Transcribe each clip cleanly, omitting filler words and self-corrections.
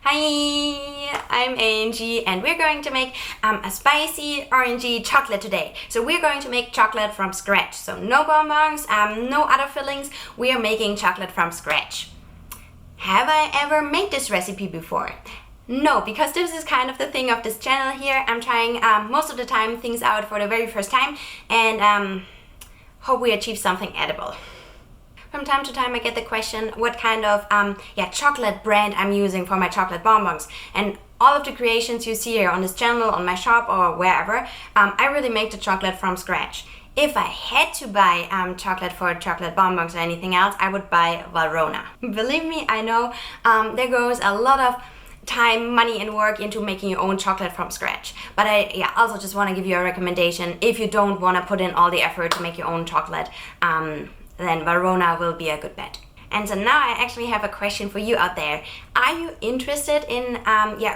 Hi, I'm Angi and we're going to make a spicy orangey chocolate today. So we're going to make chocolate from scratch. So no bonbons, no other fillings. We are making chocolate from scratch. Have I ever made this recipe before? No, because this is kind of the thing of this channel here. I'm trying most of the time things out for the very first time and hope we achieve something edible. From time to time I get the question what kind of chocolate brand I'm using for my chocolate bonbons, and all of the creations you see here on this channel, on my shop or wherever, I really make the chocolate from scratch. If I had to buy chocolate for chocolate bonbons or anything else, I would buy Valrhona. Believe me, I know there goes a lot of time, money and work into making your own chocolate from scratch. But I also just want to give you a recommendation. If you don't want to put in all the effort to make your own chocolate, then Valrhona will be a good bet. And so now I actually have a question for you out there. Are you interested in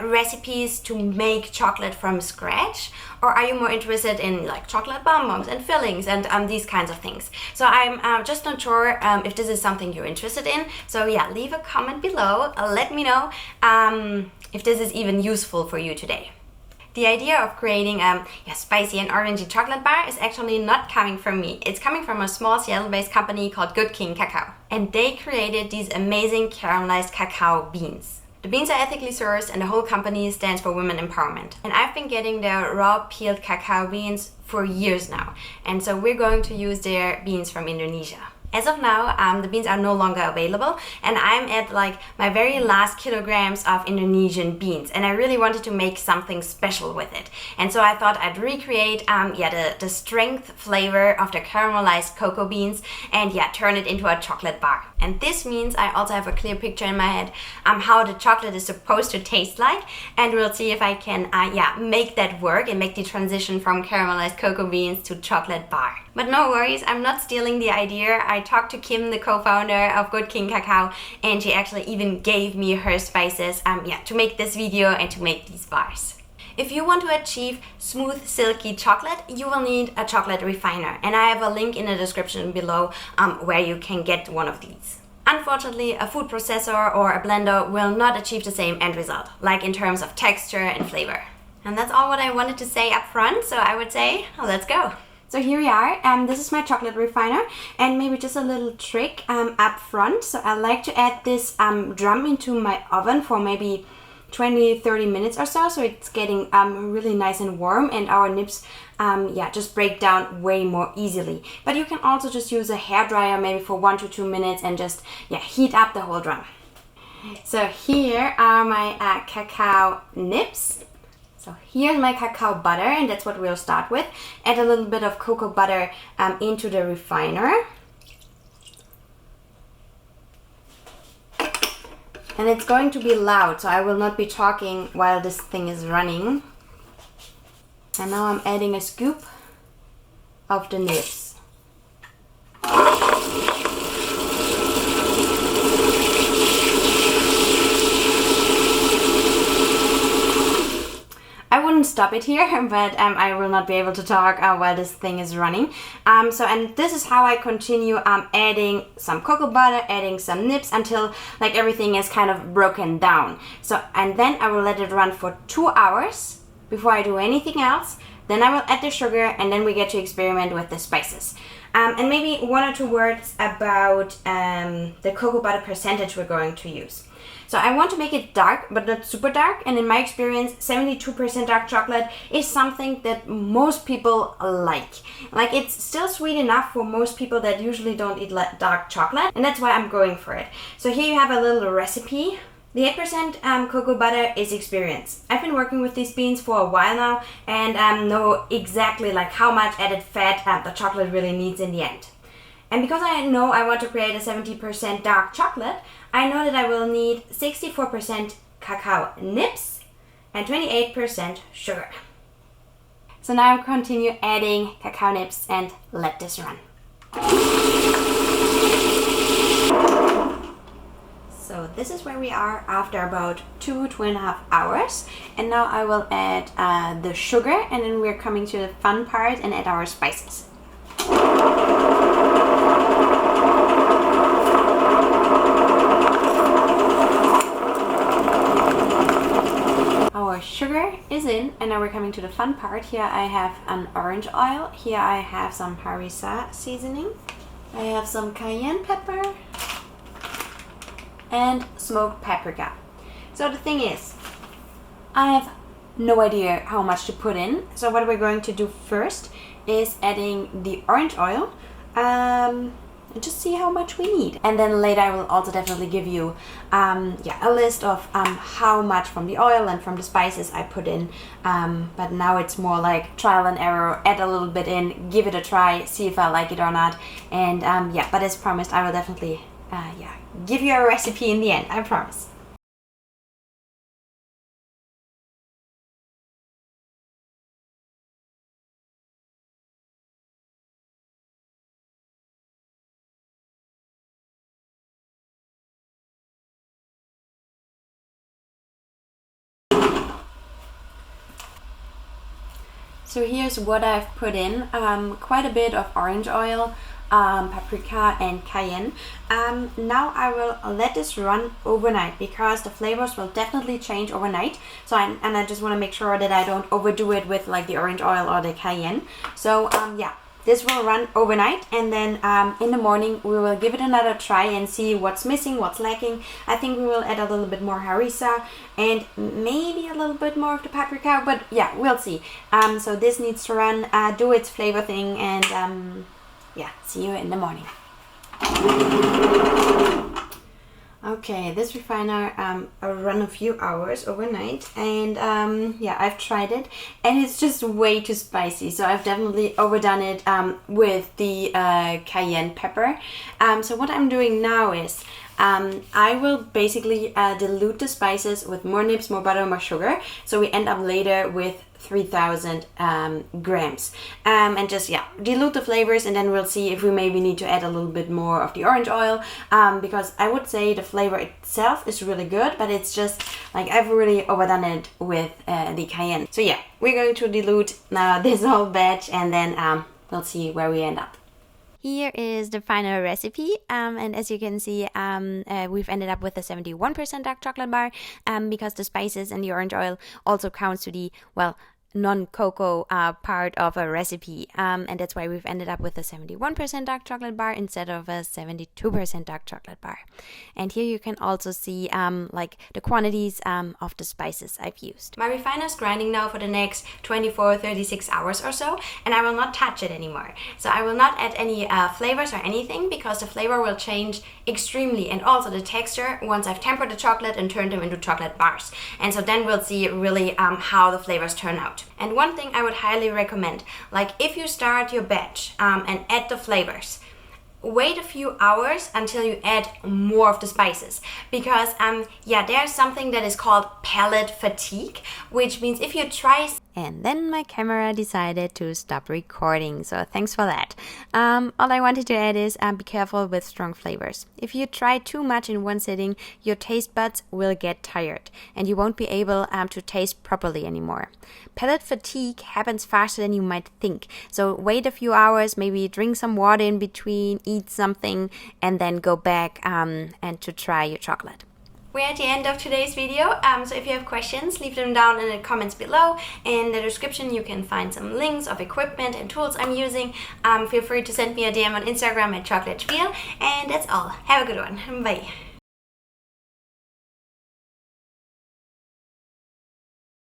recipes to make chocolate from scratch? Or are you more interested in like chocolate bonbons and fillings and these kinds of things? So I'm just not sure if this is something you're interested in. So yeah, leave a comment below. Let me know if this is even useful for you today. The idea of creating a spicy and orangey chocolate bar is actually not coming from me. It's coming from a small Seattle-based company called Good King Cacao. And they created these amazing caramelized cacao beans. The beans are ethically sourced and the whole company stands for women empowerment. And I've been getting their raw peeled cacao beans for years now. And so we're going to use their beans from Indonesia. As of now, the beans are no longer available and I'm at like my very last kilograms of Indonesian beans, and I really wanted to make something special with it. And so I thought I'd recreate the strength flavor of the caramelized cocoa beans and turn it into a chocolate bar. And this means I also have a clear picture in my head how the chocolate is supposed to taste like, and we'll see if I can make that work and make the transition from caramelized cocoa beans to chocolate bar. But no worries, I'm not stealing the idea. I talked to Kim, the co-founder of Good King Cacao, and she actually even gave me her spices to make this video and to make these bars. If you want to achieve smooth, silky chocolate, you will need a chocolate refiner, and I have a link in the description below where you can get one of these. Unfortunately, a food processor or a blender will not achieve the same end result, like in terms of texture and flavor. And that's all what I wanted to say up front, so I would say, let's go. So here we are, this is my chocolate refiner, and maybe just a little trick up front. So I like to add this drum into my oven for maybe 20-30 minutes or so it's getting really nice and warm, and our nibs just break down way more easily. But you can also just use a hairdryer maybe for 1 to 2 minutes and just heat up the whole drum. So here are my cacao nibs. So here's my cacao butter, and that's what we'll start with. Add a little bit of cocoa butter into the refiner. And it's going to be loud, so I will not be talking while this thing is running. And now I'm adding a scoop of the nibs. I wouldn't stop it here, but I will not be able to talk while this thing is running. And this is how I continue adding some cocoa butter, adding some nibs until like everything is kind of broken down. So, and then I will let it run for 2 hours before I do anything else. Then I will add the sugar, and then we get to experiment with the spices. And maybe 1 or 2 words about the cocoa butter percentage we're going to use. So I want to make it dark, but not super dark. And in my experience, 72% dark chocolate is something that most people like. Like, it's still sweet enough for most people that usually don't eat dark chocolate. And that's why I'm going for it. So here you have a little recipe. The 8% cocoa butter is experience. I've been working with these beans for a while now and know exactly like how much added fat the chocolate really needs in the end. And because I know I want to create a 70% dark chocolate, I know that I will need 64% cacao nibs and 28% sugar. So now I'll continue adding cacao nibs and let this run. So this is where we are after about 2.5 hours. And now I will add the sugar, and then we're coming to the fun part and add our spices. and now we're coming to the fun part. Here I have an orange oil. Here I have some harissa seasoning. I have some cayenne pepper and smoked paprika. So the thing is, I have no idea how much to put in. So what we're going to do first is adding the orange oil and just see how much we need. And then later I will also definitely give you a list of how much from the oil and from the spices I put in. But now it's more like trial and error, add a little bit in, give it a try, see if I like it or not. And but as promised, I will definitely give you a recipe in the end, I promise. So here's what I've put in, quite a bit of orange oil, paprika and cayenne. Now I will let this run overnight because the flavors will definitely change overnight. So I just want to make sure that I don't overdo it with like the orange oil or the cayenne. So this will run overnight, and then in the morning we will give it another try and see what's missing, what's lacking. I think we will add a little bit more harissa and maybe a little bit more of the paprika, but yeah, we'll see. So this needs to run, do its flavor thing, and see you in the morning. Okay, this refiner run a few hours overnight, and I've tried it and it's just way too spicy, so I've definitely overdone it with the cayenne pepper. So what I'm doing now is I will basically dilute the spices with more nibs, more butter, more sugar, so we end up later with 3,000 grams, and just dilute the flavors, and then we'll see if we maybe need to add a little bit more of the orange oil, because I would say the flavor itself is really good, but it's just like I've really overdone it with the cayenne. So yeah, we're going to dilute now this whole batch, and then we'll see where we end up. Here is the final recipe, and as you can see, we've ended up with a 71% dark chocolate bar, because the spices and the orange oil also counts to the, non-cocoa part of a recipe, and that's why we've ended up with a 71% dark chocolate bar instead of a 72% dark chocolate bar. And here you can also see the quantities of the spices I've used. My refiner is grinding now for the next 24-36 hours or so, and I will not touch it anymore. So I will not add any flavors or anything, because the flavor will change extremely, and also the texture once I've tempered the chocolate and turned them into chocolate bars. And so then we'll see really how the flavors turn out. And one thing I would highly recommend, like if you start your batch and add the flavors, wait a few hours until you add more of the spices, because there's something that is called palate fatigue, which means if you try. And then my camera decided to stop recording, so thanks for that. All I wanted to add is be careful with strong flavors. If you try too much in one sitting, your taste buds will get tired and you won't be able to taste properly anymore. Palate fatigue happens faster than you might think, so wait a few hours, maybe drink some water in between, eat something, and then go back and to try your chocolate. We're at the end of today's video, so if you have questions, leave them down in the comments below. In the description you can find some links of equipment and tools I'm using. Feel free to send me a DM on Instagram at Chocolatier, and that's all. Have a good one. Bye.